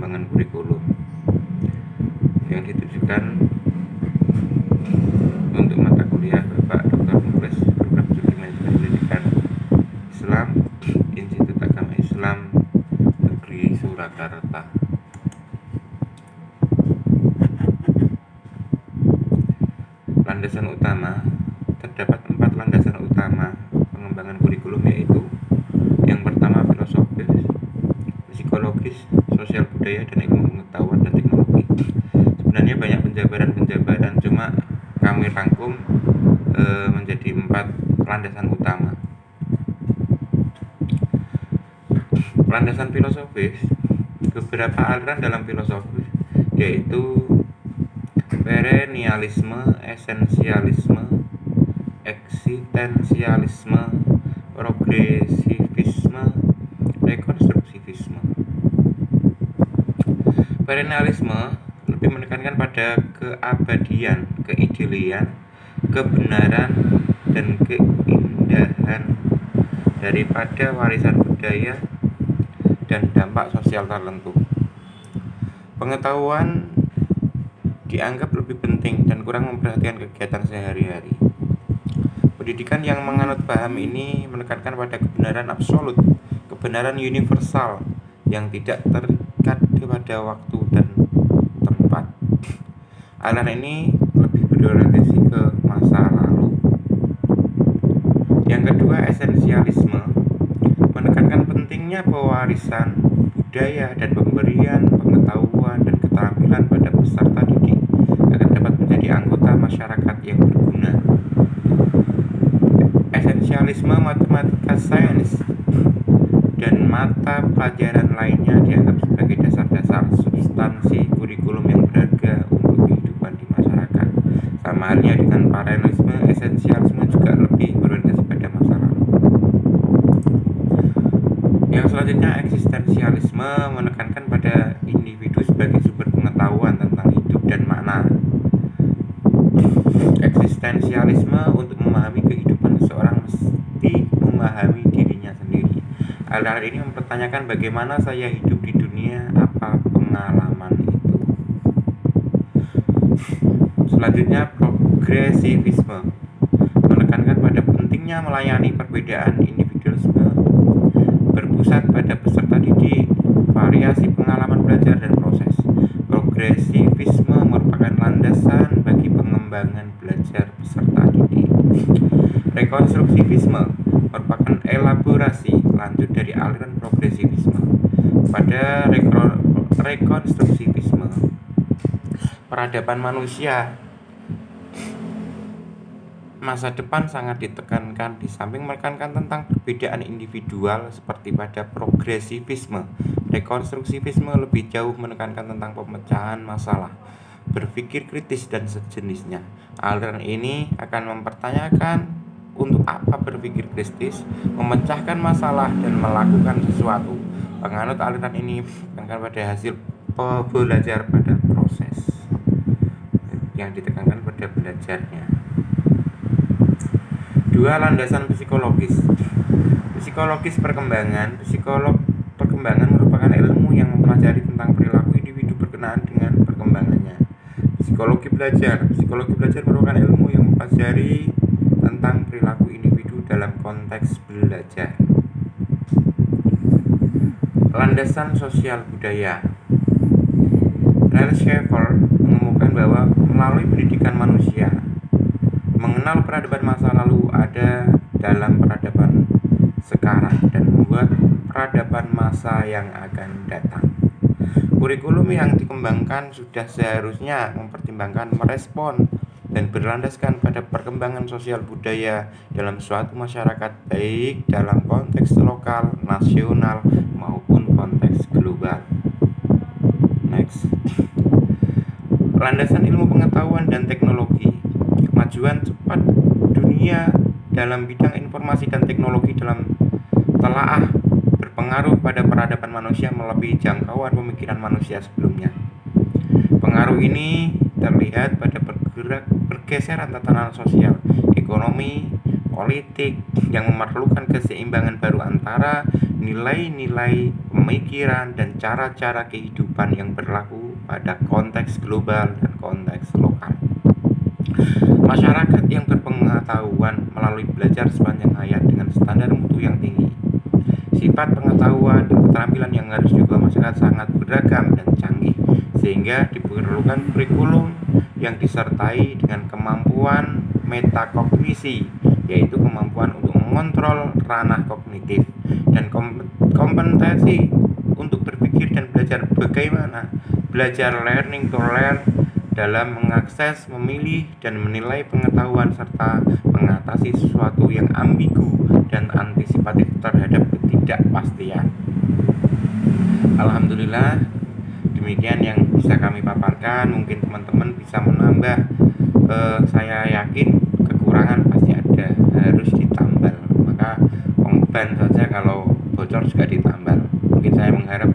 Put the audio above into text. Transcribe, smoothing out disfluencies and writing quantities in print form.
pengembangan kurikulum yang ditujukan untuk mata kuliah Bapak Dr. Muklis Program Studi Manajemen Pendidikan Islam Institut Agama Islam Negeri Surakarta. Landasan utama, terdapat 4 landasan utama pengembangan kurikulum, yaitu yang pertama filosofis, psikologis, sosial budaya, dan ilmu pengetahuan dan teknologi. Sebenarnya banyak penjabaran, cuma kami rangkum menjadi 4 landasan utama. Landasan filosofis, beberapa aliran dalam filosofi yaitu perennialisme, esensialisme, eksistensialisme, progresivisme, rekonstruksivisme. Perennialisme lebih menekankan pada keabadian, keidealian, kebenaran, dan keindahan daripada warisan budaya dan dampak sosial tertentu. Pengetahuan dianggap lebih penting dan kurang memperhatikan kegiatan sehari-hari. Pendidikan yang menganut paham ini menekankan pada kebenaran absolut, kebenaran universal yang tidak terikat pada waktu dan tempat. Aliran ini lebih berorientasi ke masa lalu. Yang kedua, esensialisme menekankan pentingnya pewarisan budaya dan pemberian pengetahuan dan keterampilan pada peserta didik agar dapat menjadi anggota masyarakat yang berguna. Esensialisme, matematika, sains, dan mata pelajaran lainnya dianggap sebagai dasar-dasar substansi kurikulum yang berharga untuk kehidupan di masyarakat. Sama halnya dengan perennialisme, esensialisme juga lebih berorientasi pada masa lalu. Yang selanjutnya, eksistensialisme menekankan pada individu sebagai sumber pengetahuan tentang hidup dan makna. Eksistensialisme untuk memahami kehidupan seseorang mesti memahami dirinya sendiri. Aliran ini mempertanyakan bagaimana saya hidup di dunia, apa pengalaman itu. Selanjutnya, progresivisme menekankan pada pentingnya melayani perbedaan individualisme, berpusat pada peserta didik, variasi pengalaman belajar dan proses. Progresivisme merupakan landasan bagi pengembangan belajar peserta didik. Rekonstruksivisme merupakan elaborasi lanjut dari aliran progresivisme. Pada rekonstruksivisme, peradaban manusia masa depan sangat ditekankan, di samping menekankan tentang perbedaan individual. Seperti pada progresivisme, rekonstruksivisme lebih jauh menekankan tentang pemecahan masalah, berpikir kritis, dan sejenisnya. Aliran ini akan mempertanyakan untuk apa berpikir kritis, memecahkan masalah, dan melakukan sesuatu. Penganut aliran ini menekankan pada hasil belajar pada proses, yang ditekankan pada belajarnya. 2. Landasan psikologis. Psikologis perkembangan. Psikolog perkembangan merupakan ilmu yang mempelajari tentang perilaku individu berkenaan dengan perkembangannya. Psikologi belajar. Psikologi belajar merupakan ilmu yang mempelajari tentang perilaku individu dalam konteks belajar. Landasan sosial budaya. Ralph Schaeffer menemukan bahwa melalui pendidikan manusia mengenal peradaban masa lalu ada dalam peradaban sekarang dan membuat peradaban masa yang akan datang. Kurikulum yang dikembangkan sudah seharusnya mempertimbangkan, merespon, dan berlandaskan pada perkembangan sosial budaya dalam suatu masyarakat, baik dalam konteks lokal, nasional, maupun konteks global. Next. Landasan ilmu pengetahuan dan teknologi. Kemajuan cepat dunia dalam bidang informasi dan teknologi telah berpengaruh pada peradaban manusia melebihi jangkauan pemikiran manusia sebelumnya. Pengaruh ini terlihat pada pergeseran tatanan sosial, ekonomi, politik yang memerlukan keseimbangan baru antara nilai-nilai pemikiran dan cara-cara kehidupan yang berlaku pada konteks global dan konteks lokal. Masyarakat yang berpengetahuan melalui belajar sepanjang hayat dengan standar mutu yang tinggi. Sifat pengetahuan dan keterampilan yang harus juga masyarakat sangat beragam dan canggih, sehingga diperlukan kurikulum yang disertai dengan kemampuan metakognisi, yaitu kemampuan untuk mengontrol ranah kognitif, dan kompetensi untuk berpikir dan belajar bagaimana belajar learning to learn dalam mengakses, memilih, dan menilai pengetahuan serta mengatasi sesuatu yang ambigu dan antisipatif terhadap ketidakpastian. Alhamdulillah, demikian yang bisa kami paparkan. Mungkin teman-teman bisa menambah. Saya yakin kekurangan pasti ada, harus ditambal. Maka pengbeban saja, kalau bocor juga ditambal. Mungkin saya mengharap